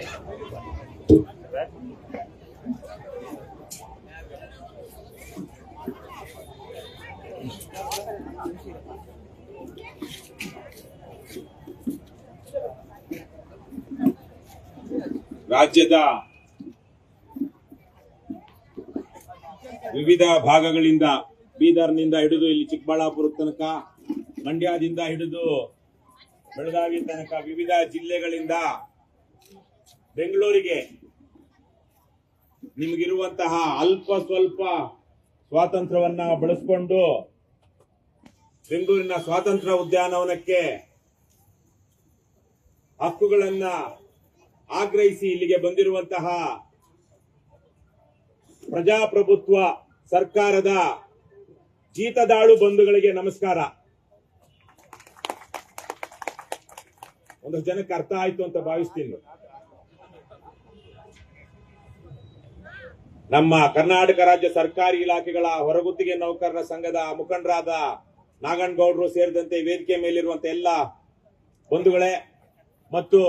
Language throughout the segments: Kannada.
ರಾಜ್ಯದ ವಿವಿಧ ಭಾಗಗಳಿಂದ ಬೀದರ್ನಿಂದ ಹಿಡಿದು ಇಲ್ಲಿ ಚಿಕ್ಕಬಳ್ಳಾಪುರ ತನಕ, ಮಂಡ್ಯದಿಂದ ಹಿಡಿದು ಬೆಳಗಾವಿ ತನಕ ವಿವಿಧ ಜಿಲ್ಲೆಗಳಿಂದ ಬೆಂಗಳೂರಿಗೆ ನಿಮಗಿರುವಂತಹ ಅಲ್ಪ ಸ್ವಲ್ಪ ಸ್ವಾತಂತ್ರ್ಯವನ್ನ ಬಳಸಿಕೊಂಡು ಬೆಂಗಳೂರಿನ ಸ್ವಾತಂತ್ರ್ಯ ಉದ್ಯಾನವನಕ್ಕೆ ಹಕ್ಕುಗಳನ್ನ ಆಗ್ರಹಿಸಿ ಇಲ್ಲಿಗೆ ಬಂದಿರುವಂತಹ ಪ್ರಜಾಪ್ರಭುತ್ವ ಸರ್ಕಾರದ ಜೀತದಾಳು ಬಂಧುಗಳಿಗೆ ನಮಸ್ಕಾರ. ಒಂದಷ್ಟು ಜನಕ್ಕೆ ಅರ್ಥ ಆಯ್ತು ಅಂತ ಭಾವಿಸ್ತೀನಿ. ನಮ್ಮ ಕರ್ನಾಟಕ ರಾಜ್ಯ ಸರ್ಕಾರಿ ಇಲಾಖೆಗಳ ಹೊರಗುತ್ತಿಗೆ ನೌಕರರ ಸಂಘದ ಮುಖಂಡರಾದ ನಾಗನಗೌಡರು ಸೇರಿದಂತೆ ವೇದಿಕೆ ಮೇಲಿರುವಂತಹ ಎಲ್ಲ ಬಂಧುಗಳೇ, ಮತ್ತು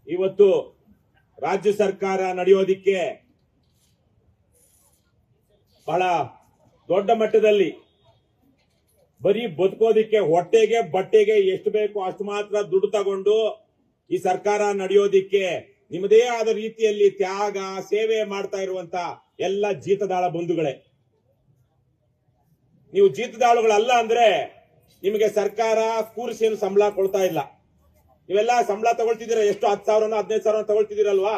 ಇವತ್ತು ರಾಜ್ಯ ಸರ್ಕಾರ ನಡೆಯೋದಿಕ್ಕೆ ಬಹಳ ದೊಡ್ಡ ಮಟ್ಟದಲ್ಲಿ ಬರೀ ಬದುಕೋದಿಕ್ಕೆ ಹೊಟ್ಟೆಗೆ ಬಟ್ಟೆಗೆ ಎಷ್ಟು ಬೇಕೋ ಅಷ್ಟು ಮಾತ್ರ ದುಡ್ಡು ತಗೊಂಡು ಈ ಸರ್ಕಾರ ನಡೆಯೋದಿಕ್ಕೆ ನಿಮ್ಮದೇ ಆದ ರೀತಿಯಲ್ಲಿ ತ್ಯಾಗ ಸೇವೆ ಮಾಡ್ತಾ ಇರುವಂತ ಎಲ್ಲ ಜೀತದಾಳ ಬಂಧುಗಳೇ. ನೀವು ಜೀತದಾಳುಗಳಲ್ಲ ಅಂದ್ರೆ ನಿಮಗೆ ಸರ್ಕಾರ ಕೂರಿಸೇನು ಸಂಬಳ ಕೊಡ್ತಾ ಇಲ್ಲ. ನೀವೆಲ್ಲ ಸಂಬಳ ತಗೊಳ್ತಿದ್ದೀರಾ, ಎಷ್ಟು 10,000 15,000 ತಗೊಳ್ತಿದ್ದೀರಲ್ವಾ?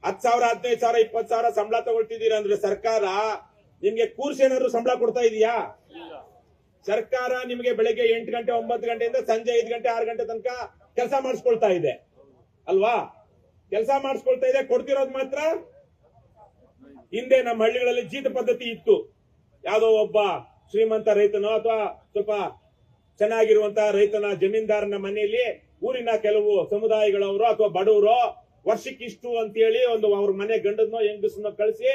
10,000 15,000 20,000 ಸಂಬಳ ತಗೊಳ್ತಿದ್ದೀರಾ ಅಂದ್ರೆ ಸರ್ಕಾರ ನಿಮ್ಗೆ ಕೂರ್ಸೇನಾದ್ರು ಸಂಬಳ ಕೊಡ್ತಾ ಇದೆಯಾ? ಸರ್ಕಾರ ನಿಮಗೆ ಬೆಳಗ್ಗೆ 8 ಗಂಟೆ 9 ಗಂಟೆಯಿಂದ ಸಂಜೆ 5 ಗಂಟೆ 6 ಗಂಟೆ ತನಕ ಕೆಲಸ ಮಾಡಿಸ್ಕೊಳ್ತಾ ಇದೆ ಅಲ್ವಾ? ಕೆಲಸ ಮಾಡಿಸ್ಕೊಳ್ತಾ ಇದೆ. ಕೊಡ್ತಿರೋದು ಮಾತ್ರ ಹಿಂದೆ ನಮ್ಮ ಹಳ್ಳಿಗಳಲ್ಲಿ ಜೀತ ಪದ್ಧತಿ ಇತ್ತು. ಯಾವುದೋ ಒಬ್ಬ ಶ್ರೀಮಂತ ರೈತನೋ ಅಥವಾ ಸ್ವಲ್ಪ ಚೆನ್ನಾಗಿರುವಂತಹ ರೈತನ ಜಮೀನ್ದಾರನ ಮನೆಯಲ್ಲಿ ಊರಿನ ಕೆಲವು ಸಮುದಾಯಗಳವರು ಅಥವಾ ಬಡವರು ವರ್ಷಕ್ಕಿಷ್ಟು ಅಂತ ಹೇಳಿ ಅವ್ರ ಮನೆ ಗಂಡನೋ ಹೆಂಗಸನ್ನೋ ಕಳಿಸಿ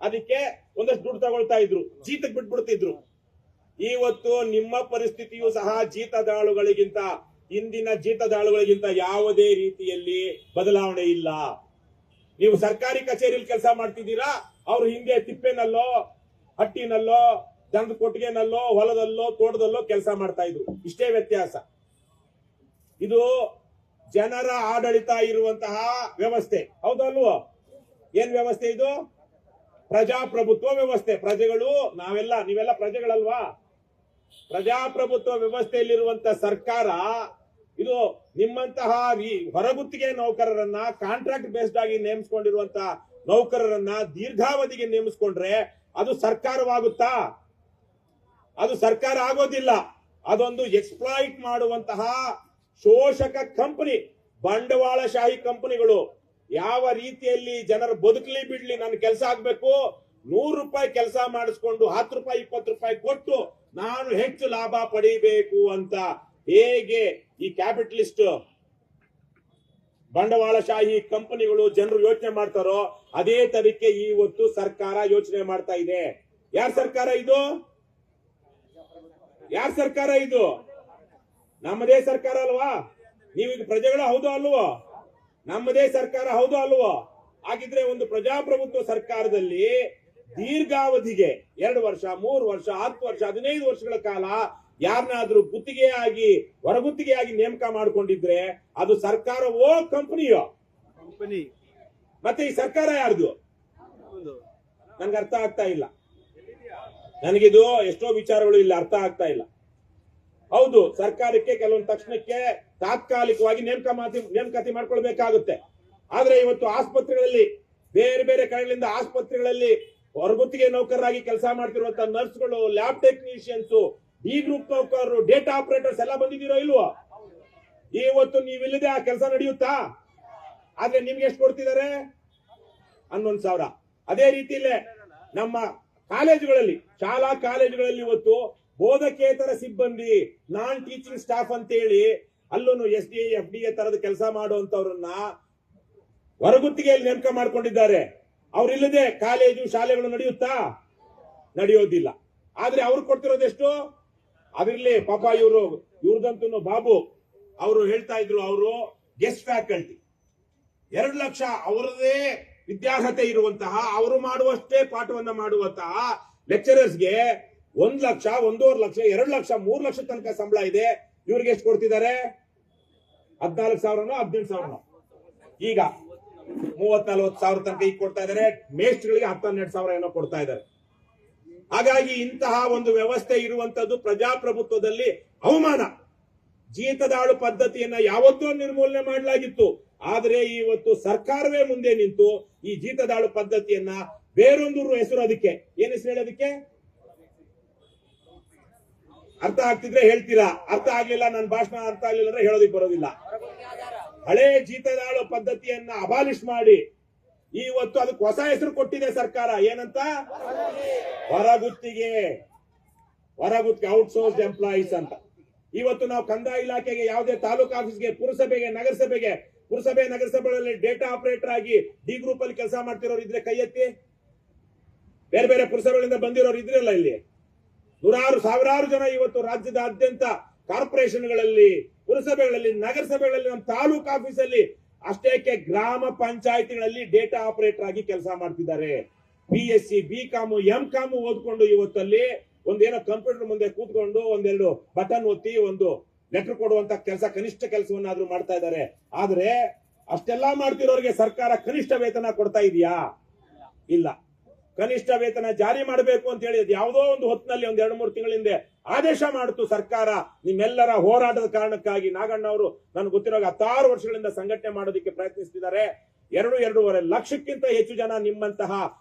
ಅದಕ್ಕೆ ಒಂದಷ್ಟು ದುಡ್ಡು ತಗೊಳ್ತಾ ಇದ್ರು, ಜೀತಕ್ಕೆ ಬಿಟ್ಬಿಡ್ತಿದ್ರು. ಇವತ್ತು ನಿಮ್ಮ ಪರಿಸ್ಥಿತಿಯು ಸಹ ಜೀತದಾಳುಗಳಿಗಿಂತ, ಇಂದಿನ ಜೀತದಾಳುಗಳಿಗಿಂತ ಯಾವುದೇ ರೀತಿಯಲ್ಲಿ ಬದಲಾವಣೆ ಇಲ್ಲ. ನೀವು ಸರ್ಕಾರಿ ಕಚೇರಿಯಲ್ಲಿ ಕೆಲಸ ಮಾಡ್ತಿದ್ದೀರಾ, ಅವ್ರು ಹಿಂದೆ ತಿಪ್ಪೆನಲ್ಲೋ ಹಟ್ಟಿನಲ್ಲೋ ದನದ ಕೊಟ್ಟಿಗೆನಲ್ಲೋ ಹೊಲದಲ್ಲೋ ತೋಟದಲ್ಲೋ ಕೆಲಸ ಮಾಡ್ತಾ ಇದ್ರು. ಇಷ್ಟೇ ವ್ಯತ್ಯಾಸ. ಇದು ಜನರ ಆಡಳಿತ ಇರುವಂತಹ ವ್ಯವಸ್ಥೆ, ಹೌದಲ್ವೋ? ಏನ್ ವ್ಯವಸ್ಥೆ ಇದು? ಪ್ರಜಾಪ್ರಭುತ್ವ ವ್ಯವಸ್ಥೆ. ಪ್ರಜೆಗಳು ನೀವೆಲ್ಲ ಪ್ರಜೆಗಳಲ್ವಾ? ಪ್ರಜಾಪ್ರಭುತ್ವ ವ್ಯವಸ್ಥೆಯಲ್ಲಿರುವಂತಹ ಸರ್ಕಾರ ಇದು ನಿಮ್ಮಂತಹ ಹೊರಗುತ್ತಿಗೆ ನೌಕರರನ್ನ, ಕಾಂಟ್ರಾಕ್ಟ್ ಬೇಸ್ಡ್ ಆಗಿ ನೇಮಿಸಿಕೊಂಡಿರುವಂತಹ ನೌಕರರನ್ನ ದೀರ್ಘಾವಧಿಗೆ ನೇಮಿಸಿಕೊಂಡ್ರೆ ಅದು ಸರ್ಕಾರವಾಗುತ್ತಾ? ಅದು ಸರ್ಕಾರ ಆಗೋದಿಲ್ಲ. ಅದೊಂದು ಎಕ್ಸ್ಪ್ಲಾಯ್ಟ್ ಮಾಡುವಂತಹ ಶೋಷಕ ಕಂಪನಿ, ಬಂಡವಾಳಶಾಹಿ ಕಂಪನಿಗಳು. ಯಾವ ರೀತಿಯಲ್ಲಿ ಜನರು ಬದುಕಲಿ ಬಿಡ್ಲಿ, ನನ್ನ ಕೆಲಸ ಆಗ್ಬೇಕು, 100 ರೂಪಾಯಿ ಕೆಲಸ ಮಾಡಿಸ್ಕೊಂಡು 10 ರೂಪಾಯಿ 20 ರೂಪಾಯಿ ಕೊಟ್ಟು ನಾನು ಹೆಚ್ಚು ಲಾಭ ಪಡಿಬೇಕು ಅಂತ ಹೇಗೆ ಈ ಕ್ಯಾಪಿಟಲಿಸ್ಟ್ ಬಂಡವಾಳಶಾಹಿ ಕಂಪನಿಗಳು ಜನರು ಯೋಚನೆ ಮಾಡ್ತಾರೋ ಅದೇ ತರಕ್ಕೆ ಇವತ್ತು ಸರ್ಕಾರ ಯೋಚನೆ ಮಾಡ್ತಾ ಇದೆ. ಯಾರ ಸರ್ಕಾರ ಇದು? ಯಾರ ಸರ್ಕಾರ ಇದು? ನಮ್ಮದೇ ಸರ್ಕಾರ ಅಲ್ವಾ? ನೀವೀಗ ಪ್ರಜೆಗಳು ಹೌದು ಅಲ್ವೋ? ನಮ್ಮದೇ ಸರ್ಕಾರ ಹೌದು ಅಲ್ವೋ? ಹಾಗಿದ್ರೆ ಒಂದು ಪ್ರಜಾಪ್ರಭುತ್ವ ಸರ್ಕಾರದಲ್ಲಿ ದೀರ್ಘಾವಧಿಗೆ 2 ವರ್ಷ 3 ವರ್ಷ 10 ವರ್ಷ 15 ವರ್ಷಗಳ ಕಾಲ ಯಾರನ್ನಾದ್ರೂ ಗುತ್ತಿಗೆಯಾಗಿ ಹೊರಗುತ್ತಿಗೆಯಾಗಿ ನೇಮಕ ಮಾಡಿಕೊಂಡಿದ್ರೆ ಅದು ಸರ್ಕಾರವೋ ಕಂಪನಿಯೋ? ಮತ್ತೆ ಈ ಸರ್ಕಾರ ಯಾರ್ದು? ನನ್ಗೆ ಅರ್ಥ ಆಗ್ತಾ ಇಲ್ಲ. ನನಗಿದು ಎಷ್ಟೋ ವಿಚಾರಗಳು ಇಲ್ಲಿ ಅರ್ಥ ಆಗ್ತಾ ಇಲ್ಲ. ಹೌದು, ಸರ್ಕಾರಕ್ಕೆ ಕೆಲವೊಂದು ತಕ್ಷಣಕ್ಕೆ ತಾತ್ಕಾಲಿಕವಾಗಿ ನೇಮಕಾತಿ ಮಾಡ್ಕೊಳ್ಬೇಕಾಗುತ್ತೆ. ಆದ್ರೆ ಇವತ್ತು ಆಸ್ಪತ್ರೆಗಳಲ್ಲಿ, ಬೇರೆ ಬೇರೆ ಕಡೆಗಳಿಂದ ಆಸ್ಪತ್ರೆಗಳಲ್ಲಿ ಹೊರಗುತ್ತಿಗೆ ನೌಕರರಾಗಿ ಕೆಲಸ ಮಾಡ್ತಿರುವಂತಹ ನರ್ಸ್ಗಳು, ಲ್ಯಾಬ್ ಟೆಕ್ನಿಷಿಯನ್ಸ್, ಡಿ ಗ್ರೂಪ್ ನೌಕರರು, ಡೇಟಾ ಆಪರೇಟರ್ಸ್ ಎಲ್ಲ ಬಂದಿದ್ದೀರೋ ಇಲ್ವೋ? ಇವತ್ತು ನೀವಿಲ್ಲದೆ ಆ ಕೆಲಸ ನಡೆಯುತ್ತಾ? ಆದ್ರೆ ನಿಮ್ಗೆ ಎಷ್ಟು ಕೊಡ್ತಿದ್ದಾರೆ? 11,000. ಅದೇ ರೀತಿಯಲ್ಲೇ ನಮ್ಮ ಕಾಲೇಜುಗಳಲ್ಲಿ, ಶಾಲಾ ಕಾಲೇಜುಗಳಲ್ಲಿ ಇವತ್ತು ಬೋಧಕೇತರ ಸಿಬ್ಬಂದಿ, ನಾನ್ ಟೀಚಿಂಗ್ ಸ್ಟಾಫ್ ಅಂತ ಹೇಳಿ ಅಲ್ಲೂ SDA FDA ತರದ ಕೆಲಸ ಮಾಡುವಂತವ್ರನ್ನ ಹೊರಗುತ್ತಿಗೆಯಲ್ಲಿ ನೇಮಕ ಮಾಡ್ಕೊಂಡಿದ್ದಾರೆ. ಅವ್ರಿಲ್ಲದೆ ಕಾಲೇಜು ಶಾಲೆಗಳು ನಡೆಯುತ್ತಾ? ನಡೆಯೋದಿಲ್ಲ. ಆದ್ರೆ ಅವ್ರು ಕೊಡ್ತಿರೋದೆಷ್ಟು? ಅದಿರ್ಲಿ ಪಾಪ, ಇವ್ರದಂತೂ ಬಾಬು ಅವರು ಹೇಳ್ತಾ ಇದ್ರು, ಅವರು ಗೆಸ್ಟ್ ಫ್ಯಾಕಲ್ಟಿ, 2 ಲಕ್ಷ ಅವರದೇ ವಿದ್ಯಾರ್ಹತೆ ಇರುವಂತಹ, ಅವರು ಮಾಡುವಷ್ಟೇ ಪಾಠವನ್ನ ಮಾಡುವಂತಹ ಲೆಕ್ಚರರ್ಸ್ಗೆ 1 ಲಕ್ಷ, 1.5 ಲಕ್ಷ, 2 ಲಕ್ಷ, 3 ಲಕ್ಷ ತನಕ ಸಂಬಳ ಇದೆ. ಇವ್ರಿಗೆ ಎಷ್ಟು ಕೊಡ್ತಿದ್ದಾರೆ? 14,000ನೋ 18,000ನೋ? ಈಗ 30-40 ಸಾವಿರ ತನಕ ಈಗ ಕೊಡ್ತಾ ಇದ್ದಾರೆ. ಮೇಸ್ಟ್ಗಳಿಗೆ 10-12 ಸಾವಿರ ಏನೋ ಕೊಡ್ತಾ ಇದ್ದಾರೆ. ಹಾಗಾಗಿ ಇಂತಹ ಒಂದು ವ್ಯವಸ್ಥೆ ಇರುವಂತದ್ದು ಪ್ರಜಾಪ್ರಭುತ್ವದಲ್ಲಿ ಅವಮಾನ. ಜೀತದಾಳು ಪದ್ಧತಿಯನ್ನ ಯಾವತ್ತೂ ನಿರ್ಮೂಲನೆ ಮಾಡಲಾಗಿತ್ತು. ಆದರೆ ಇವತ್ತು ಸರ್ಕಾರವೇ ಮುಂದೆ ನಿಂತು ಈ ಜೀತದಾಳು ಪದ್ಧತಿಯನ್ನ ಬೇರೊಂದು ಹೆಸರು, ಅದಕ್ಕೆ ಏನ್ ಹೆಸರು ಹೇಳೋದಕ್ಕೆ? ಅರ್ಥ ಆಗ್ತಿದ್ರೆ ಹೇಳ್ತೀರಾ, ಅರ್ಥ ಆಗ್ಲಿಲ್ಲ, ನನ್ನ ಭಾಷಣ ಅರ್ಥ ಆಗ್ಲಿಲ್ಲ ಅಂದ್ರೆ ಹೇಳೋದಿಕ್ ಬರೋದಿಲ್ಲ. ಹಳೆ ಜೀತದಾಳು ಪದ್ಧತಿಯನ್ನ ಅಬಾಲಿಷ್ ಮಾಡಿ ಇವತ್ತು ಅದಕ್ಕೆ ಹೊಸ ಹೆಸರು ಕೊಟ್ಟಿದೆ ಸರ್ಕಾರ. ಏನಂತ? ಹೊರಗುತ್ತಿಗೆ ಔಟ್ಸೋರ್ಸ್ ಎಂಪ್ಲಾಯೀಸ್ ಅಂತ. ಇವತ್ತು ನಾವು ಕಂದಾಯ ಇಲಾಖೆಗೆ, ಯಾವುದೇ ತಾಲೂಕು ಆಫೀಸ್ಗೆ, ಪುರಸಭೆಗೆ, ನಗರಸಭೆಗಳಲ್ಲಿ ಡೇಟಾ ಆಪರೇಟರ್ ಆಗಿ ಡಿ ಗ್ರೂಪ್ ಅಲ್ಲಿ ಕೆಲಸ ಮಾಡ್ತಿರೋರು ಇದ್ರೆ ಕೈ ಎತ್ತಿ. ಬೇರೆ ಬೇರೆ ಪುರಸಭೆಗಳಿಂದ ಬಂದಿರೋರು ಇದ್ರಲ್ಲ ಇಲ್ಲಿ. ನೂರಾರು ಸಾವಿರಾರು ಜನ ಇವತ್ತು ರಾಜ್ಯದಾದ್ಯಂತ ಕಾರ್ಪೊರೇಷನ್ಗಳಲ್ಲಿ, ಪುರಸಭೆಗಳಲ್ಲಿ, ನಗರಸಭೆಗಳಲ್ಲಿ, ನಮ್ಮ ತಾಲೂಕು ಆಫೀಸಲ್ಲಿ, ಅಷ್ಟೇಕೆ ಗ್ರಾಮ ಪಂಚಾಯತಿಗಳಲ್ಲಿ ಡೇಟಾ ಆಪರೇಟರ್ ಆಗಿ ಕೆಲಸ ಮಾಡ್ತಿದ್ದಾರೆ. BSc, BCom, MCom ಓದ್ಕೊಂಡು ಇವತ್ತಲ್ಲಿ ಒಂದೇನೋ ಕಂಪ್ಯೂಟರ್ ಮುಂದೆ ಕೂತ್ಕೊಂಡು ಒಂದೆರಡು ಬಟನ್ ಒತ್ತಿ ಒಂದು ಲೆಟರ್ ಕೊಡುವಂತ ಕೆಲಸ, ಕನಿಷ್ಠ ಕೆಲಸವನ್ನಾದ್ರೂ ಮಾಡ್ತಾ ಇದ್ದಾರೆ. ಆದ್ರೆ ಅಷ್ಟೆಲ್ಲಾ ಮಾಡ್ತಿರೋರಿಗೆ ಸರ್ಕಾರ ಕನಿಷ್ಠ ವೇತನ ಕೊಡ್ತಾ ಇದೆಯಾ? ಇಲ್ಲ. ಕನಿಷ್ಠ ವೇತನ ಜಾರಿ ಮಾಡಬೇಕು ಅಂತ ಹೇಳಿ ಯಾವುದೋ ಒಂದು ಹೊತ್ತಿನಲ್ಲಿ ಒಂದ್ 2-3 ತಿಂಗಳ ಹಿಂದೆ ಆದೇಶ ಮಾಡಿತು ಸರ್ಕಾರ. ನಿಮ್ಮೆಲ್ಲರ ಹೋರಾಟದ ಕಾರಣಕ್ಕಾಗಿ ನಾಗಣ್ಣ ಅವರು ನನ್ಗೆ ಗೊತ್ತಿರೋ 16 ವರ್ಷಗಳಿಂದ ಸಂಘಟನೆ ಮಾಡೋದಕ್ಕೆ ಪ್ರಯತ್ನಿಸ್ತಿದ್ದಾರೆ. 2-2.5 ಲಕ್ಷಕ್ಕಿಂತ ಹೆಚ್ಚು ಜನ ನಿಮ್ಮಂತಹ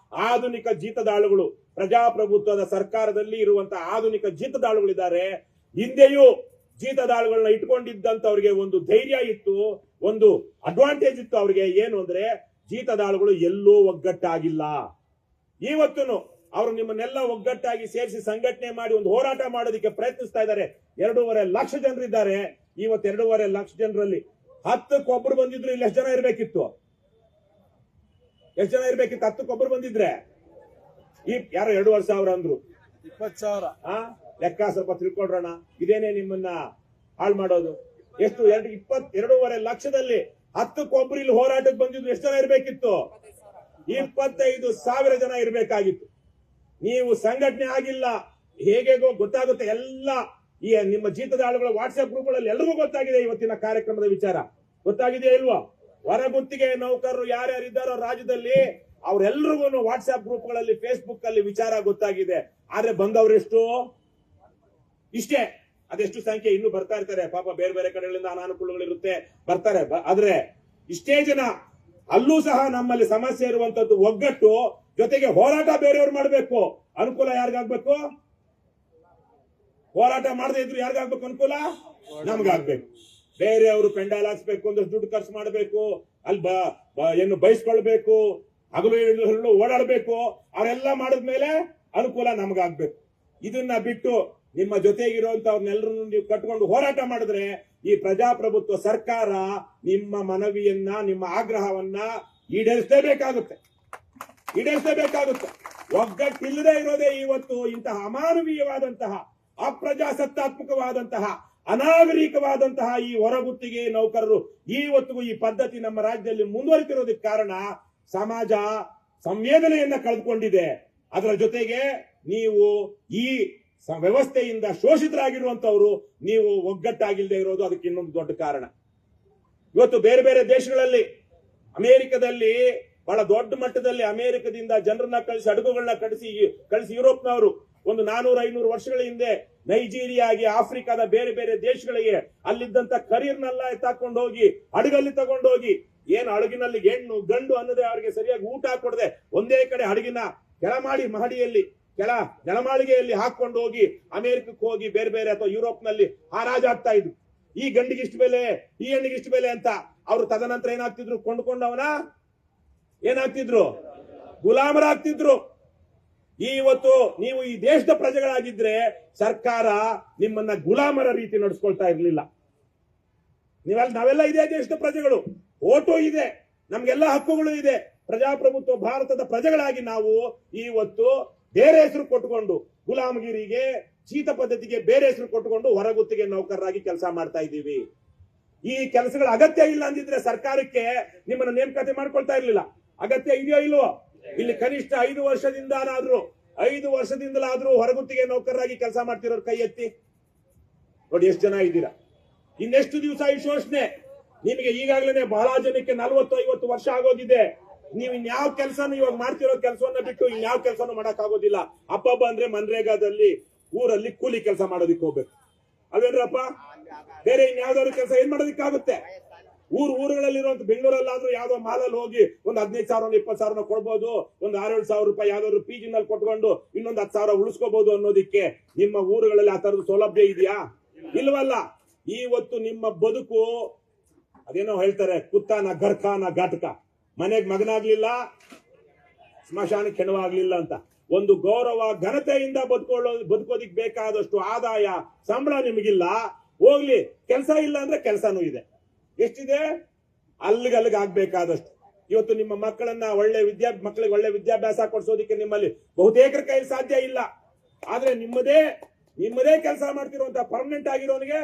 ಆಧುನಿಕ ಜೀತದಾಳುಗಳು, ಪ್ರಜಾಪ್ರಭುತ್ವದ ಸರ್ಕಾರದಲ್ಲಿ ಇರುವಂತಹ ಆಧುನಿಕ ಜೀತದಾಳುಗಳಿದ್ದಾರೆ. ಹಿಂದೆಯೂ ಜೀತದಾಳುಗಳನ್ನ ಇಟ್ಕೊಂಡಿದ್ದಂತವ್ರಿಗೆ ಒಂದು ಧೈರ್ಯ ಇತ್ತು, ಒಂದು ಅಡ್ವಾಂಟೇಜ್ ಇತ್ತು ಅವ್ರಿಗೆ. ಏನು ಅಂದ್ರೆ ಜೀತದಾಳುಗಳು ಎಲ್ಲೂ ಒಗ್ಗಟ್ಟಾಗಿಲ್ಲ. ಇವತ್ತು ಅವರು ನಿಮ್ಮನ್ನೆಲ್ಲ ಒಗ್ಗಟ್ಟಾಗಿ ಸೇರಿಸಿ ಸಂಘಟನೆ ಮಾಡಿ ಒಂದು ಹೋರಾಟ ಮಾಡೋದಕ್ಕೆ ಪ್ರಯತ್ನಿಸ್ತಾ ಇದ್ದಾರೆ. 2.5 ಲಕ್ಷ ಜನರಿದ್ದಾರೆ. ಇವತ್ತು 2.5 ಲಕ್ಷ ಜನರಲ್ಲಿ 10ಕ್ಕೊಬ್ಬರು ಬಂದಿದ್ರು ಇಲ್ಲಿ ಎಷ್ಟು ಜನ ಇರ್ಬೇಕಿತ್ತು? 10ಕ್ಕೊಬ್ಬರು ಬಂದಿದ್ರೆ ಯಾರೋ 2,500 ಅಂದ್ರು. 20,000 ಲೆಕ್ಕ ಸ್ವಲ್ಪ ತಿಳ್ಕೊಡ್ರೋಣ. ಇದೇನೆ ನಿಮ್ಮನ್ನ ಹಾಳು ಮಾಡೋದು? ಎಷ್ಟು? 2.5 ಲಕ್ಷದಲ್ಲಿ 10ಕ್ಕೊಬ್ಬರು ಇಲ್ಲಿ ಹೋರಾಟಕ್ಕೆ ಬಂದಿದ್ರು ಎಷ್ಟು ಜನ ಇರ್ಬೇಕಿತ್ತು? 25,000 ಜನ ಇರ್ಬೇಕಾಗಿತ್ತು. ನೀವು ಸಂಘಟನೆ ಆಗಿಲ್ಲ. ಹೇಗೆಗೋ ಗೊತ್ತಾಗುತ್ತೆ ಎಲ್ಲ. ಈ ನಿಮ್ಮ ಜೀತದಾಳುಗಳ ವಾಟ್ಸ್ಆಪ್ ಗ್ರೂಪ್ಗಳಲ್ಲಿ ಎಲ್ರಿಗೂ ಗೊತ್ತಾಗಿದೆ ಇವತ್ತಿನ ಕಾರ್ಯಕ್ರಮದ ವಿಚಾರ. ಗೊತ್ತಾಗಿದೆಯಾ ಇಲ್ವಾ? ಹೊರಗುತ್ತಿಗೆ ನೌಕರರು ಯಾರ್ಯಾರಿದ್ದಾರೋ ರಾಜ್ಯದಲ್ಲಿ ಅವರೆಲ್ಲರಿಗೂ ವಾಟ್ಸ್ಆಪ್ ಗ್ರೂಪ್ಗಳಲ್ಲಿ, ಫೇಸ್ಬುಕ್ ಅಲ್ಲಿ ವಿಚಾರ ಗೊತ್ತಾಗಿದೆ. ಆದ್ರೆ ಬಂದವರೆಷ್ಟು? ಇಷ್ಟೇ. ಅದೆಷ್ಟು ಸಂಖ್ಯೆ ಇನ್ನೂ ಬರ್ತಾ ಇರ್ತಾರೆ ಪಾಪ. ಬೇರೆ ಬೇರೆ ಕಡೆಗಳಿಂದ ಅನಾನುಕೂಲಗಳಿರುತ್ತೆ, ಬರ್ತಾರೆ. ಆದ್ರೆ ಇಷ್ಟೇ ಜನ. ಅಲ್ಲೂ ಸಹ ನಮ್ಮಲ್ಲಿ ಸಮಸ್ಯೆ ಇರುವಂತದ್ದು ಒಗ್ಗಟ್ಟು, ಜೊತೆಗೆ ಹೋರಾಟ ಬೇರೆಯವ್ರು ಮಾಡಬೇಕು. ಅನುಕೂಲ ಯಾರಿಗಾಗ್ಬೇಕು? ಹೋರಾಟ ಮಾಡದೇ ಇದ್ರು ಯಾರಿಗಾಗ್ಬೇಕು ಅನುಕೂಲ? ನಮ್ಗಾಗ್ಬೇಕು. ಬೇರೆಯವರು ಪೆಂಡಾಲ್ ಹಾಕ್ಸ್ಬೇಕು, ಒಂದಷ್ಟು ದುಡ್ಡು ಖರ್ಚು ಮಾಡಬೇಕು, ಅಲ್ಲಿ ಏನು ಬಯಸ್ಕೊಳ್ಬೇಕು, ಹಗಲು ಓಡಾಡ್ಬೇಕು. ಅವರೆಲ್ಲ ಮಾಡಿದ್ಮೇಲೆ ಅನುಕೂಲ ನಮ್ಗಾಗ್ಬೇಕು. ಇದನ್ನ ಬಿಟ್ಟು ನಿಮ್ಮ ಜೊತೆಗಿರುವಂತವ್ರನ್ನೆಲ್ಲರನ್ನು ನೀವು ಕಟ್ಕೊಂಡು ಹೋರಾಟ ಮಾಡಿದ್ರೆ ಈ ಪ್ರಜಾಪ್ರಭುತ್ವ ಸರ್ಕಾರ ನಿಮ್ಮ ಮನವಿಯನ್ನ, ನಿಮ್ಮ ಆಗ್ರಹವನ್ನ ಈಡೇರಿಸಲೇಬೇಕಾಗುತ್ತೆ. ಒಗ್ಗಟ್ಟಿಲ್ಲದೆ ಇರೋದೇ ಇವತ್ತು ಇಂತಹ ಅಮಾನವೀಯವಾದಂತಹ, ಅಪ್ರಜಾಸತ್ತಾತ್ಮಕವಾದಂತಹ, ಅನಾಗರಿಕವಾದಂತಹ ಈ ಹೊರಗುತ್ತಿಗೆ ನೌಕರರು ಇವತ್ತಿಗೂ ಈ ಪದ್ಧತಿ ನಮ್ಮ ರಾಜ್ಯದಲ್ಲಿ ಮುಂದುವರಿತಿರೋದಕ್ಕೆ ಕಾರಣ ಸಮಾಜ ಸಂವೇದನೆಯನ್ನ ಕಳೆದುಕೊಂಡಿದೆ. ಅದರ ಜೊತೆಗೆ ನೀವು ಈ ವ್ಯವಸ್ಥೆಯಿಂದ ಶೋಷಿತರಾಗಿರುವಂತವರು ನೀವು ಒಗ್ಗಟ್ಟಾಗಿಲ್ಲದೆ ಇರೋದು ಅದಕ್ಕೆ ಇನ್ನೊಂದು ದೊಡ್ಡ ಕಾರಣ. ಇವತ್ತು ಬೇರೆ ಬೇರೆ ದೇಶಗಳಲ್ಲಿ, ಅಮೆರಿಕದಲ್ಲಿ ಬಹಳ ದೊಡ್ಡ ಮಟ್ಟದಲ್ಲಿ ಅಮೆರಿಕದಿಂದ ಜನರನ್ನ ಕಳಿಸಿ, ಹಡಗುಗಳನ್ನ ಕಳಿಸಿ ಯುರೋಪ್ನವರು ಒಂದು 400-500 ವರ್ಷಗಳ ಹಿಂದೆ ನೈಜೀರಿಯಾಗಿ, ಆಫ್ರಿಕಾದ ಬೇರೆ ಬೇರೆ ದೇಶಗಳಿಗೆ ಅಲ್ಲಿದ್ದಂತ ಕರಿಯರ್ನೆಲ್ಲ ಎತ್ತಾಕೊಂಡು ಹೋಗಿ ಹಡಗಲ್ಲಿ ತಗೊಂಡೋಗಿ, ಏನು ಹಡಗಿನಲ್ಲಿ ಹೆಣ್ಣು ಗಂಡು ಅನ್ನೋದೇ ಅವರಿಗೆ ಸರಿಯಾಗಿ ಊಟ ಕೊಡದೆ ಒಂದೇ ಕಡೆ ಹಡಗಿನ ಕೆಳಮಾಡಿ ಮಹಡಿಯಲ್ಲಿ ಜಲಮಾಳಿಗೆಯಲ್ಲಿ ಹಾಕೊಂಡು ಹೋಗಿ ಅಮೆರಿಕಕ್ಕೆ ಹೋಗಿ ಬೇರೆ ಬೇರೆ ಅಥವಾ ಯುರೋಪ್ನಲ್ಲಿ ಹಾರಾಜಾಗ್ತಾ ಇದ್ರು. ಈ ಗಂಡಿಗೆ ಇಷ್ಟು ಬೆಲೆ, ಈ ಹೆಣ್ಣಿಗೆ ಇಷ್ಟು ಬೆಲೆ ಅಂತ. ಅವರು ತದನಂತರ ಏನಾಗ್ತಿದ್ರು? ಕೊಂಡ್ಕೊಂಡವನ ಏನಾಗ್ತಿದ್ರು? ಗುಲಾಮರಾಗ್ತಿದ್ರು. ಇವತ್ತು ನೀವು ಈ ದೇಶದ ಪ್ರಜೆಗಳಾಗಿದ್ರೆ ಸರ್ಕಾರ ನಿಮ್ಮನ್ನ ಗುಲಾಮರ ರೀತಿ ನಡೆಸ್ಕೊಳ್ತಾ ಇರ್ಲಿಲ್ಲ. ನಾವೆಲ್ಲ ಇದೇ ದೇಶದ ಪ್ರಜೆಗಳು, ಓಟು ಇದೆ, ನಮ್ಗೆಲ್ಲ ಹಕ್ಕುಗಳು ಇದೆ. ಪ್ರಜಾಪ್ರಭುತ್ವ ಭಾರತದ ಪ್ರಜೆಗಳಾಗಿ ನಾವು ಇವತ್ತು ಬೇರೆ ಹೆಸರು ಕೊಟ್ಟುಕೊಂಡು, ಗುಲಾಮಗಿರಿಗೆ, ಜೀತ ಪದ್ಧತಿಗೆ ಬೇರೆ ಹೆಸರು ಕೊಟ್ಟುಕೊಂಡು ಹೊರಗುತ್ತಿಗೆ ನೌಕರರಾಗಿ ಕೆಲಸ ಮಾಡ್ತಾ ಇದ್ದೀವಿ. ಈ ಕೆಲಸಗಳ ಅಗತ್ಯ ಇಲ್ಲ ಅಂದಿದ್ರೆ ಸರ್ಕಾರಕ್ಕೆ ನಿಮ್ಮನ್ನ ನೇಮಕಾತಿ ಮಾಡ್ಕೊಳ್ತಾ ಇರ್ಲಿಲ್ಲ. ಅಗತ್ಯ ಇದೆಯೋ ಇಲ್ವೋ? ಇಲ್ಲಿ ಕನಿಷ್ಠ 5 ವರ್ಷದಿಂದಲಾದ್ರೂ ಹೊರಗುತ್ತಿಗೆ ನೌಕರರಾಗಿ ಕೆಲಸ ಮಾಡ್ತಿರೋರು ಕೈ ಎತ್ತಿ ನೋಡಿ, ಎಷ್ಟು ಜನ ಇದ್ದೀರಾ? ಇನ್ನೆಷ್ಟು ದಿವಸ ಈ ಶೋಷಣೆ? ನಿಮಗೆ ಈಗಾಗಲೇ ಬಹಳ ಜನಕ್ಕೆ 40-50 ವರ್ಷ ಆಗೋಗಿದೆ. ನೀವು ಇನ್ಯಾವ ಕೆಲಸನೂ ಇವಾಗ ಮಾಡ್ತಿರೋ ಕೆಲಸವನ್ನ ಬಿಟ್ಟು ಇನ್ಯಾವ ಕೆಲಸನೂ ಮಾಡಕ್ ಆಗೋದಿಲ್ಲ. ಹಬ್ಬ ಅಂದ್ರೆ ಮನ್ರೇಗಾದಲ್ಲಿ ಊರಲ್ಲಿ ಕೂಲಿ ಕೆಲಸ ಮಾಡೋದಿಕ್ ಹೋಗ್ಬೇಕು ಅಲ್ವೇನ್ರಪ್ಪ? ಬೇರೆ ಇನ್ಯಾವ್ದಾದ್ರು ಕೆಲಸ ಏನ್ ಮಾಡೋದಿಕ್ಕಾಗುತ್ತೆ? ಊರುಗಳಲ್ಲಿರುವಂತ ಬೆಂಗಳೂರಲ್ಲಾದ್ರೂ ಯಾವ್ದೋ ಮಾಲಲ್ಲಿ ಹೋಗಿ ಒಂದು 15,000 20,000 ಕೊಡ್ಬೋದು, ಒಂದು 6-7 ಸಾವಿರ ರೂಪಾಯಿ ಯಾವ್ದಾದ್ರು PG ನಲ್ಲಿ ಕೊಟ್ಕೊಂಡು ಇನ್ನೊಂದು 10,000 ಉಳಿಸ್ಕೋಬಹುದು ಅನ್ನೋದಿಕ್ಕೆ ನಿಮ್ಮ ಊರುಗಳಲ್ಲಿ ಆ ತರದ ಸೌಲಭ್ಯ ಇದೆಯಾ? ಇಲ್ವಲ್ಲ. ಇವತ್ತು ನಿಮ್ಮ ಬದುಕು ಅದೇನೋ ಹೇಳ್ತಾರೆ, ಕುತ್ತಾನ ಗರ್ಖಾನ ಘಾಟಕ, ಮನೆಗ್ ಮಗನಾಗ್ಲಿಲ್ಲ ಸ್ಮಶಾನಕ್ಕೆ ಹೆಣವಾಗ್ಲಿಲ್ಲ ಅಂತ. ಒಂದು ಗೌರವ ಘನತೆಯಿಂದ ಬದುಕೋದಿಕ್ ಬೇಕಾದಷ್ಟು ಆದಾಯ ಸಂಬಳ ನಿಮಗಿಲ್ಲ. ಹೋಗ್ಲಿ, ಕೆಲಸ ಇಲ್ಲ ಅಂದ್ರೆ ಕೆಲಸನೂ ಇದೆ. ಎಷ್ಟಿದೆ? ಅಲ್ಲಿಗೆ ಆಗ್ಬೇಕಾದಷ್ಟು. ಇವತ್ತು ನಿಮ್ಮ ಮಕ್ಕಳನ್ನ ಮಕ್ಕಳಿಗೆ ಒಳ್ಳೆ ವಿದ್ಯಾಭ್ಯಾಸ ಕೊಡ್ಸೋದಿಕ್ಕೆ ನಿಮ್ಮಲ್ಲಿ ಬಹುತೇಕರ ಕೈಲಿ ಸಾಧ್ಯ ಇಲ್ಲ. ಆದ್ರೆ ನಿಮ್ಮದೇ ಕೆಲಸ ಮಾಡ್ತಿರುವಂತ ಪರ್ಮನೆಂಟ್ ಆಗಿರೋನಿಗೆ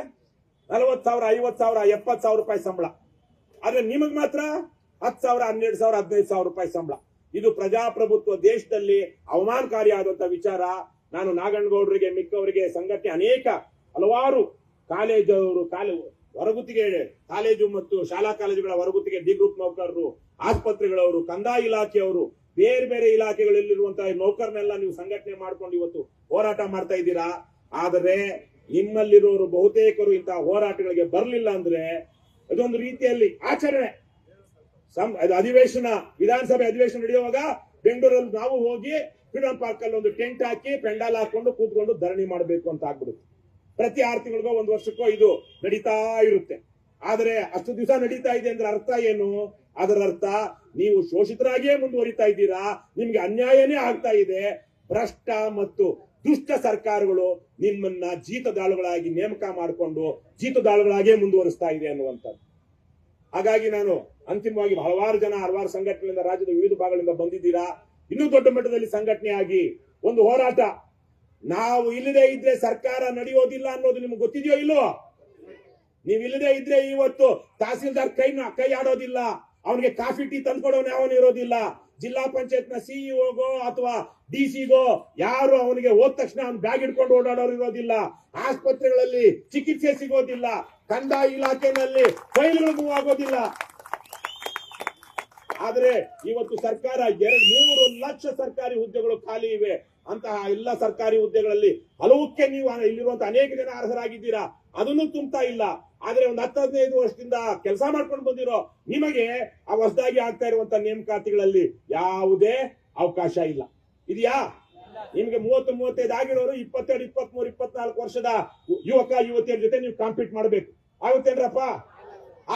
40,000 50,000 70,000 ರೂಪಾಯಿ ಸಂಬಳ. ಆದ್ರೆ ನಿಮಗ್ ಮಾತ್ರ 10,000 12,000 15,000 ರೂಪಾಯಿ ಸಂಬಳ. ಇದು ಪ್ರಜಾಪ್ರಭುತ್ವ ದೇಶದಲ್ಲಿ ಅವಮಾನಕಾರಿಯಾದಂತ ವಿಚಾರ. ನಾನು ನಾಗಣ್ಣಗೌಡರಿಗೆ ಮಿಕ್ಕವರಿಗೆ ಸಂಘಟನೆ ಹಲವಾರು ಹೊರಗುತ್ತಿಗೆ ಕಾಲೇಜು ಮತ್ತು ಶಾಲಾ ಕಾಲೇಜುಗಳ ಹೊರಗುತ್ತಿಗೆ ಡಿ ಗ್ರೂಪ್ ನೌಕರರು, ಆಸ್ಪತ್ರೆಗಳವರು, ಕಂದಾಯ ಇಲಾಖೆಯವರು, ಬೇರೆ ಬೇರೆ ಇಲಾಖೆಗಳಲ್ಲಿರುವಂತಹ ನೌಕರನ್ನೆಲ್ಲ ನೀವು ಸಂಘಟನೆ ಮಾಡ್ಕೊಂಡು ಇವತ್ತು ಹೋರಾಟ ಮಾಡ್ತಾ ಇದ್ದೀರಾ. ಆದರೆ ನಿಮ್ಮಲ್ಲಿರೋರು ಬಹುತೇಕರು ಇಂತಹ ಹೋರಾಟಗಳಿಗೆ ಬರಲಿಲ್ಲ ಅಂದ್ರೆ ಅದೊಂದು ರೀತಿಯಲ್ಲಿ ಆಚರಣೆ. ಅಧಿವೇಶನ, ವಿಧಾನಸಭೆ ಅಧಿವೇಶನ ನಡೆಯುವಾಗ ಬೆಂಗಳೂರಲ್ಲಿ ನಾವು ಹೋಗಿ ಫ್ರೀಡಂ ಪಾರ್ಕ್ ಅಲ್ಲಿ ಒಂದು ಟೆಂಟ್ ಹಾಕಿ ಪೆಂಡಾಲ್ ಹಾಕೊಂಡು ಕೂತ್ಕೊಂಡು ಧರಣಿ ಮಾಡಬೇಕು ಅಂತ ಆಗ್ಬಿಡುತ್ತೆ. ಪ್ರತಿ 6 ತಿಂಗಳಿಗೋ 1 ವರ್ಷಕ್ಕೋ ಇದು ನಡೀತಾ ಇರುತ್ತೆ. ಆದ್ರೆ ಅಷ್ಟು ದಿವಸ ನಡೀತಾ ಇದೆ ಅಂದ್ರೆ ಅರ್ಥ ಏನು? ಅದರ ಅರ್ಥ ನೀವು ಶೋಷಿತರಾಗಿಯೇ ಮುಂದುವರಿತಾ ಇದ್ದೀರಾ, ನಿಮ್ಗೆ ಅನ್ಯಾಯನೇ ಆಗ್ತಾ ಇದೆ. ಭ್ರಷ್ಟ ಮತ್ತು ದುಷ್ಟ ಸರ್ಕಾರಗಳು ನಿಮ್ಮನ್ನ ಜೀತದಾಳುಗಳಾಗಿ ನೇಮಕ ಮಾಡಿಕೊಂಡು ಜೀತದಾಳುಗಳಾಗಿಯೇ ಮುಂದುವರಿಸ್ತಾ ಇದೆ ಅನ್ನುವಂಥದ್ದು. ಹಾಗಾಗಿ ನಾನು ಅಂತಿಮವಾಗಿ ಹಲವಾರು ಸಂಘಟನೆಗಳಿಂದ ರಾಜ್ಯದ ವಿವಿಧ ಭಾಗಗಳಿಂದ ಬಂದಿದ್ದೀರಾ. ಇನ್ನೂ ದೊಡ್ಡ ಮಟ್ಟದಲ್ಲಿ ಸಂಘಟನೆ ಆಗಿ ಒಂದು ಹೋರಾಟ. ನಾವು ಇಲ್ಲದೆ ಇದ್ರೆ ಸರ್ಕಾರ ನಡೆಯೋದಿಲ್ಲ ಅನ್ನೋದು ನಿಮ್ಗೆ ಗೊತ್ತಿದೆಯೋ ಇಲ್ಲೋ? ನೀವು ಇಲ್ಲದೆ ಇದ್ರೆ ಇವತ್ತು ತಹಸೀಲ್ದಾರ್ ಕೈ ಆಡೋದಿಲ್ಲ, ಅವನಿಗೆ ಕಾಫಿ ಟೀ ತಂದ್ಕೊಡೋನು ಯಾವನು ಇರೋದಿಲ್ಲ. ಜಿಲ್ಲಾ ಪಂಚಾಯತ್ ನ ಸಿಇಒಗೋ ಅಥವಾ DC ಗೋ ಯಾರು ಅವನಿಗೆ ಹೋದ ತಕ್ಷಣ ಅವ್ನು ಬ್ಯಾಗ್ ಹಿಡ್ಕೊಂಡು ಓಡಾಡೋರು ಇರೋದಿಲ್ಲ. ಆಸ್ಪತ್ರೆಗಳಲ್ಲಿ ಚಿಕಿತ್ಸೆ ಸಿಗೋದಿಲ್ಲ. ಕಂದಾಯ ಇಲಾಖೆನಲ್ಲಿ ಫೈಲ್ಗಳು ಮೂವ್ ಆಗೋದಿಲ್ಲ. ಆದ್ರೆ ಇವತ್ತು ಸರ್ಕಾರ 2-3 ಲಕ್ಷ ಸರ್ಕಾರಿ ಹುದ್ದೆಗಳು ಖಾಲಿ ಇವೆ. ಅಂತಹ ಎಲ್ಲ ಸರ್ಕಾರಿ ಹುದ್ದೆಗಳಲ್ಲಿ ಹಲವಕ್ಕೆ ನೀವು ಇಲ್ಲಿರುವಂತ ಅನೇಕ ಜನ ಅರ್ಹರಾಗಿದ್ದೀರಾ, ಅದನ್ನು ತುಂಬುತ್ತಾ ಇಲ್ಲ. ಆದ್ರೆ ಒಂದು 10-15 ವರ್ಷದಿಂದ ಕೆಲಸ ಮಾಡ್ಕೊಂಡು ಬಂದಿರೋ ನಿಮಗೆ ಆ ಹೊಸದಾಗಿ ಆಗ್ತಾ ಇರುವಂತ ನೇಮಕಾತಿಗಳಲ್ಲಿ ಯಾವುದೇ ಅವಕಾಶ ಇಲ್ಲ. ಇದೆಯಾ? ನಿಮ್ಗೆ 30-35 ಆಗಿರೋರು 22, 23, 24 ವರ್ಷದ ಯುವಕ ಯುವತಿಯರ ಜೊತೆ ನೀವು ಕಾಂಪೀಟ್ ಮಾಡ್ಬೇಕು. ಆಗುತ್ತೇನ್ರಪ್ಪ?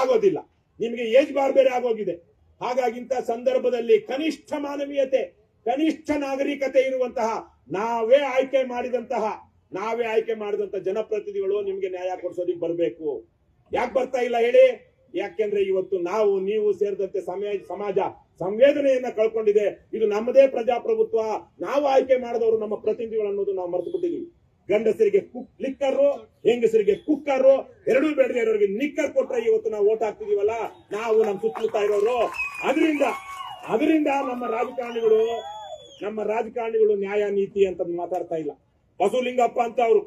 ಆಗೋದಿಲ್ಲ. ನಿಮ್ಗೆ ಏಜ್ ಬಾರ್ ಬೇರೆ ಆಗೋಗಿದೆ. ಹಾಗಾಗಿ ಇಂಥ ಸಂದರ್ಭದಲ್ಲಿ ಕನಿಷ್ಠ ಮಾನವೀಯತೆ, ಕನಿಷ್ಠ ನಾಗರಿಕತೆ ಇರುವಂತಹ ನಾವೇ ಆಯ್ಕೆ ಮಾಡಿದಂತಹ ಜನಪ್ರತಿನಿಧಿಗಳು ನಿಮ್ಗೆ ನ್ಯಾಯ ಕೊಡಿಸೋದಿಕ್ ಬರಬೇಕು. ಯಾಕೆ ಬರ್ತಾ ಇಲ್ಲ ಹೇಳಿ? ಯಾಕೆಂದ್ರೆ ಇವತ್ತು ನೀವು ಸೇರಿದಂತೆ ಸಮಾಜ ಸಂವೇದನೆಯನ್ನ ಕಳ್ಕೊಂಡಿದೆ. ಇದು ನಮ್ಮದೇ ಪ್ರಜಾಪ್ರಭುತ್ವ, ನಾವು ಆಯ್ಕೆ ಮಾಡಿದವರು ನಮ್ಮ ಪ್ರತಿನಿಧಿಗಳು ಅನ್ನೋದು ನಾವು ಮರೆತು ಬಿಟ್ಟಿದ್ದೀವಿ. ಗಂಡಸರಿಗೆ ಲಿಕ್ಕರು, ಹೆಂಗಸರಿಗೆ ಕುಕ್ಕರು, ಎರಡೂ ಬೇಡದೆ ಇರೋರಿಗೆ ನಿಕ್ಕರ್ ಕೊಟ್ರೆ ಇವತ್ತು ನಾವು ಓಟ್ ಹಾಕ್ತಿದೀವಲ್ಲ, ನಾವು ನಮ್ಮ ಸುತ್ತಮುತ್ತ ಇರೋರು. ಅದರಿಂದ ನಮ್ಮ ರಾಜಕಾರಣಿಗಳು ನ್ಯಾಯ ನೀತಿ ಅಂತ ಮಾತಾಡ್ತಾ ಇಲ್ಲ. ಬಸವಲಿಂಗಪ್ಪ ಅಂತ ಅವರು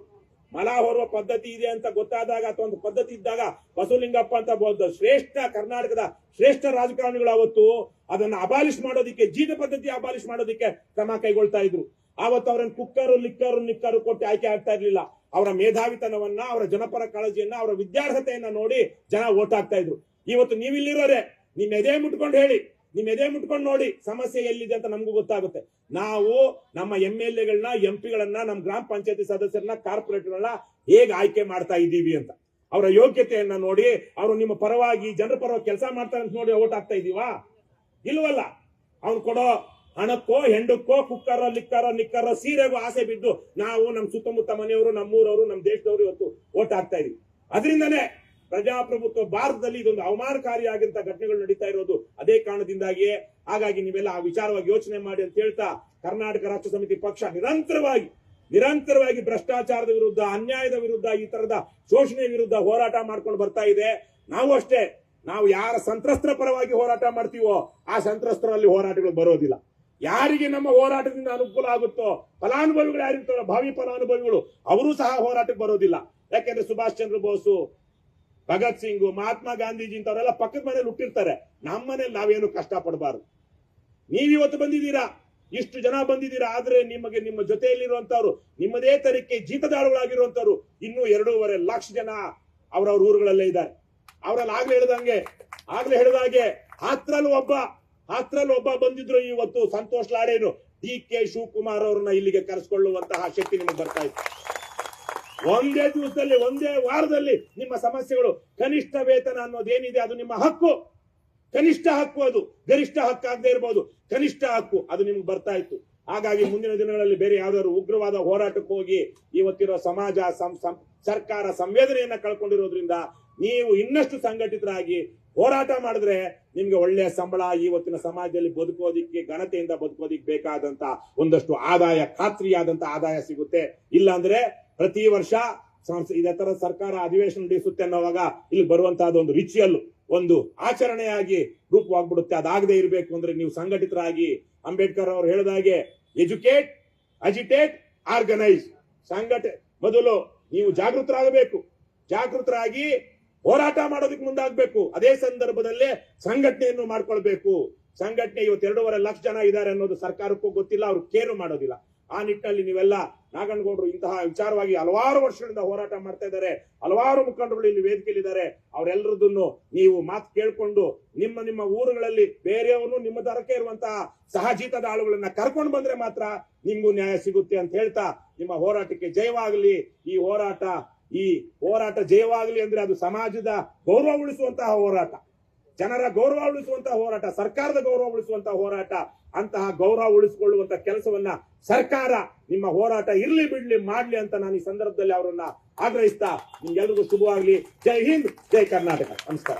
ಮಲ ಹೊರುವ ಪದ್ಧತಿ ಇದೆ ಅಂತ ಗೊತ್ತಾದಾಗ ಅಥವಾ ಒಂದು ಪದ್ಧತಿ ಇದ್ದಾಗ ಬಸವಲಿಂಗಪ್ಪ ಅಂತ ಕರ್ನಾಟಕದ ಶ್ರೇಷ್ಠ ರಾಜಕಾರಣಿಗಳು ಅವತ್ತು ಅದನ್ನ ಅಬಾಲಿಷ್ ಮಾಡೋದಿಕ್ಕೆ, ಜೀತ ಪದ್ಧತಿ ಅಬಾಲಿಷ್ ಮಾಡೋದಿಕ್ಕೆ ಕ್ರಮ ಕೈಗೊಳ್ತಾ ಇದ್ರು. ಆವತ್ತು ಅವರನ್ನು ಕುಕ್ಕರು ನಿಕ್ಕರು ಕೊಟ್ಟು ಆಯ್ಕೆ ಆಗ್ತಾ ಇರ್ಲಿಲ್ಲ. ಅವರ ಮೇಧಾವಿತನವನ್ನ, ಅವರ ಜನಪರ ಕಾಳಜಿಯನ್ನ, ಅವರ ವಿದ್ಯಾರ್ಹತೆಯನ್ನ ನೋಡಿ ಜನ ಓಟ್ ಹಾಕ್ತಾ ಇದ್ರು. ಇವತ್ತು ನೀವಿಲ್ಲಿರೋರೆ ನಿಮ್ ಎದೆ ಮುಟ್ಕೊಂಡು ನೋಡಿ ಸಮಸ್ಯೆ ಎಲ್ಲಿದೆ ಅಂತ ನಮಗೂ ಗೊತ್ತಾಗುತ್ತೆ. ನಾವು ನಮ್ಮ MLAಗಳನ್ನ, MP ಗಳನ್ನ, ನಮ್ಮ ಗ್ರಾಮ ಪಂಚಾಯತಿ ಸದಸ್ಯರನ್ನ, ಕಾರ್ಪೊರೇಟರ್ಗಳನ್ನ ಹೇಗೆ ಆಯ್ಕೆ ಮಾಡ್ತಾ ಇದ್ದೀವಿ ಅಂತ ಅವರ ಯೋಗ್ಯತೆಯನ್ನ ನೋಡಿ, ಅವರು ನಿಮ್ಮ ಪರವಾಗಿ ಜನರ ಪರವಾಗಿ ಕೆಲಸ ಮಾಡ್ತಾರೆ ಅಂತ ನೋಡಿ ಓಟ್ ಹಾಕ್ತಾ ಇದೀವಾ? ಇಲ್ವಲ್ಲ. ಅವ್ನು ಕೊಡೋ ಹಣಕ್ಕೋ, ಹೆಂಡಕ್ಕೋ, ಕುಕ್ಕರೋ, ನಿಕ್ಕರೋ, ಸೀರೆಗೋ ಆಸೆ ಬಿದ್ದು ನಾವು ನಮ್ಮ ಸುತ್ತಮುತ್ತ ಮನೆಯವರು, ನಮ್ಮೂರವರು, ನಮ್ಮ ದೇಶದವರು ಇವತ್ತು ಓಟ್ ಹಾಕ್ತಾ ಇದೀವಿ. ಅದರಿಂದನೇ ಪ್ರಜಾಪ್ರಭುತ್ವ ಭಾರತದಲ್ಲಿ ಇದೊಂದು ಅವಮಾನಕಾರಿಯಾಗಿಂತ ಘಟನೆಗಳು ನಡೀತಾ ಇರೋದು ಅದೇ ಕಾರಣದಿಂದಾಗಿಯೇ. ಹಾಗಾಗಿ ನೀವೆಲ್ಲ ಆ ವಿಚಾರವಾಗಿ ಯೋಚನೆ ಮಾಡಿ ಅಂತ ಹೇಳ್ತಾ, ಕರ್ನಾಟಕ ರಾಷ್ಟ್ರ ಸಮಿತಿ ಪಕ್ಷ ನಿರಂತರವಾಗಿ ಭ್ರಷ್ಟಾಚಾರದ ವಿರುದ್ಧ, ಅನ್ಯಾಯದ ವಿರುದ್ಧ, ಈ ತರದ ಶೋಷಣೆ ವಿರುದ್ಧ ಹೋರಾಟ ಮಾಡ್ಕೊಂಡು ಬರ್ತಾ ಇದೆ. ನಾವು ಅಷ್ಟೇ, ನಾವು ಯಾರ ಸಂತ್ರಸ್ತರ ಪರವಾಗಿ ಹೋರಾಟ ಮಾಡ್ತೀವೋ ಆ ಸಂತ್ರಸ್ತರಲ್ಲಿ ಹೋರಾಟಗಳು ಬರೋದಿಲ್ಲ. ಯಾರಿಗೆ ನಮ್ಮ ಹೋರಾಟದಿಂದ ಅನುಕೂಲ ಆಗುತ್ತೋ, ಫಲಾನುಭವಿಗಳು ಯಾರಿರ್ತಾರೋ ಭಾವಿ ಫಲಾನುಭವಿಗಳು, ಅವರು ಸಹ ಹೋರಾಟಕ್ಕೆ ಬರೋದಿಲ್ಲ. ಯಾಕೆಂದ್ರೆ ಸುಭಾಷ್ ಚಂದ್ರ ಬೋಸು, ಭಗತ್ ಸಿಂಗ್, ಮಹಾತ್ಮ ಗಾಂಧೀಜಿ ಇಂಥವರೆಲ್ಲ ಪಕ್ಕದ ಮನೇಲಿ ಹುಟ್ಟಿರ್ತಾರೆ. ನಮ್ಮ ಮನೇಲಿ ನಾವೇನು ಕಷ್ಟ ಪಡಬಾರದು. ನೀವಿವತ್ತು ಬಂದಿದ್ದೀರಾ, ಇಷ್ಟು ಜನ ಬಂದಿದ್ದೀರಾ, ಆದ್ರೆ ನಿಮಗೆ ನಿಮ್ಮ ಜೊತೆಯಲ್ಲಿರುವಂತವ್ರು, ನಿಮ್ಮದೇ ತರಕ್ಕೆ ಜೀತದಾಳುಗಳಾಗಿರುವಂತವ್ರು ಇನ್ನೂ 2.5 ಲಕ್ಷ ಜನ ಅವರವ್ರ ಊರುಗಳಲ್ಲೇ ಇದ್ದಾರೆ. ಅವರಲ್ಲಿ ಆಗ್ಲೇ ಹೇಳಿದಾಗೆ ಹಾತ್ರಲ್ಲಿ ಒಬ್ಬ ಬಂದಿದ್ರು. ಇವತ್ತು ಸಂತೋಷ್ ಲಾಡೇನು, DK ಶಿವಕುಮಾರ್ ಅವ್ರನ್ನ ಇಲ್ಲಿಗೆ ಕರೆಸ್ಕೊಳ್ಳುವಂತಹ ಶಕ್ತಿ ನಿಮಗೆ ಬರ್ತಾ ಇತ್ತು. ಒಂದೇ ದಿವಸದಲ್ಲಿ, ಒಂದೇ ವಾರದಲ್ಲಿ ನಿಮ್ಮ ಸಮಸ್ಯೆಗಳು, ಕನಿಷ್ಠ ವೇತನ ಅನ್ನೋದೇನಿದೆ ಅದು ನಿಮ್ಮ ಹಕ್ಕು, ಕನಿಷ್ಠ ಹಕ್ಕು, ಅದು ಗರಿಷ್ಠ ಹಕ್ಕಾಗದೆ ಇರಬಹುದು, ಕನಿಷ್ಠ ಹಕ್ಕು ಅದು ನಿಮ್ಗೆ ಬರ್ತಾ ಇತ್ತು. ಹಾಗಾಗಿ ಮುಂದಿನ ದಿನಗಳಲ್ಲಿ ಬೇರೆ ಯಾವ್ದಾದ್ರು ಉಗ್ರವಾದ ಹೋರಾಟಕ್ಕೆ ಹೋಗಿ ಇವತ್ತಿರೋ ಸಮಾಜ, ಸರ್ಕಾರ ಸಂವೇದನೆಯನ್ನ ಕಳ್ಕೊಂಡಿರೋದ್ರಿಂದ ನೀವು ಇನ್ನಷ್ಟು ಸಂಘಟಿತರಾಗಿ ಹೋರಾಟ ಮಾಡಿದ್ರೆ ನಿಮ್ಗೆ ಒಳ್ಳೆಯ ಸಂಬಳ, ಇವತ್ತಿನ ಸಮಾಜದಲ್ಲಿ ಬದುಕೋದಿಕ್ಕೆ, ಘನತೆಯಿಂದ ಬದುಕೋದಿಕ್ಕೆ ಬೇಕಾದಂತ ಒಂದಷ್ಟು ಆದಾಯ, ಖಾತ್ರಿಯಾದಂತ ಆದಾಯ ಸಿಗುತ್ತೆ. ಇಲ್ಲಾಂದ್ರೆ ಪ್ರತಿ ವರ್ಷ ಇದೇ ತರ ಸರ್ಕಾರ ಅಧಿವೇಶನ ನಡೆಸುತ್ತೆ ಅನ್ನೋವಾಗ ಇಲ್ಲಿ ಬರುವಂತಹದ್ದು ಒಂದು ರಿಚುವಲ್, ಒಂದು ಆಚರಣೆಯಾಗಿ ರೂಪವಾಗ್ಬಿಡುತ್ತೆ. ಅದಾಗದೆ ಇರಬೇಕು ಅಂದ್ರೆ ನೀವು ಸಂಘಟಿತರಾಗಿ, ಅಂಬೇಡ್ಕರ್ ಅವರು ಹೇಳಿದಾಗೆ ಎಜುಕೇಟ್, ಅಜಿಟೇಟ್, ಆರ್ಗನೈಸ್, ಮೊದಲು ನೀವು ಜಾಗೃತರಾಗಿ ಹೋರಾಟ ಮಾಡೋದಕ್ಕೆ ಮುಂದಾಗಬೇಕು. ಅದೇ ಸಂದರ್ಭದಲ್ಲೇ ಸಂಘಟನೆಯನ್ನು ಮಾಡ್ಕೊಳ್ಬೇಕು. ಸಂಘಟನೆ ಇವತ್ತು 2.5 ಲಕ್ಷ ಜನ ಇದ್ದಾರೆ ಅನ್ನೋದು ಸರ್ಕಾರಕ್ಕೂ ಗೊತ್ತಿಲ್ಲ, ಅವ್ರು ಕೇರು ಮಾಡೋದಿಲ್ಲ. ಆ ನಿಟ್ಟಿನಲ್ಲಿ ನೀವೆಲ್ಲ, ನಾಗನಗೌಡರು ಇಂತಹ ವಿಚಾರವಾಗಿ ಹಲವಾರು ವರ್ಷಗಳಿಂದ ಹೋರಾಟ ಮಾಡ್ತಾ ಇದ್ದಾರೆ, ಹಲವಾರು ಮುಖಂಡರು ಇಲ್ಲಿ ವೇದಿಕೆಯಲ್ಲಿದ್ದಾರೆ. ಅವರೆಲ್ಲರದನ್ನು ನೀವು ಮಾತು ಕೇಳ್ಕೊಂಡು ನಿಮ್ಮ ಊರುಗಳಲ್ಲಿ ಬೇರೆಯವರು ನಿಮ್ಮ ದರಕ್ಕೆ ಇರುವಂತಹ ಸಹಜೀತದ ಆಳುಗಳನ್ನ ಕರ್ಕೊಂಡು ಬಂದ್ರೆ ಮಾತ್ರ ನಿಮ್ಗೂ ನ್ಯಾಯ ಸಿಗುತ್ತೆ ಅಂತ ಹೇಳ್ತಾ, ನಿಮ್ಮ ಹೋರಾಟಕ್ಕೆ ಜಯವಾಗಲಿ. ಈ ಹೋರಾಟ ಜಯವಾಗಲಿ ಅಂದ್ರೆ ಅದು ಸಮಾಜದ ಗೌರವ ಉಳಿಸುವಂತಹ ಹೋರಾಟ, ಜನರ ಗೌರವ ಉಳಿಸುವಂತಹ ಹೋರಾಟ, ಸರ್ಕಾರದ ಗೌರವ ಉಳಿಸುವಂತಹ ಹೋರಾಟ. ಅಂತಹ ಗೌರವ ಉಳಿಸಿಕೊಳ್ಳುವಂತ ಕೆಲಸವನ್ನ ಸರ್ಕಾರ, ನಿಮ್ಮ ಹೋರಾಟ ಇರ್ಲಿ ಬಿಡ್ಲಿ ಮಾಡ್ಲಿ ಅಂತ ನಾನು ಈ ಸಂದರ್ಭದಲ್ಲಿ ಅವರನ್ನ ಆಗ್ರಹಿಸ್ತಾ, ನಿಮ್ಗೆಲ್ರಿಗೂ ಶುಭವಾಗ್ಲಿ. ಜೈ ಹಿಂದ್, ಜೈ ಕರ್ನಾಟಕ. ನಮಸ್ಕಾರ.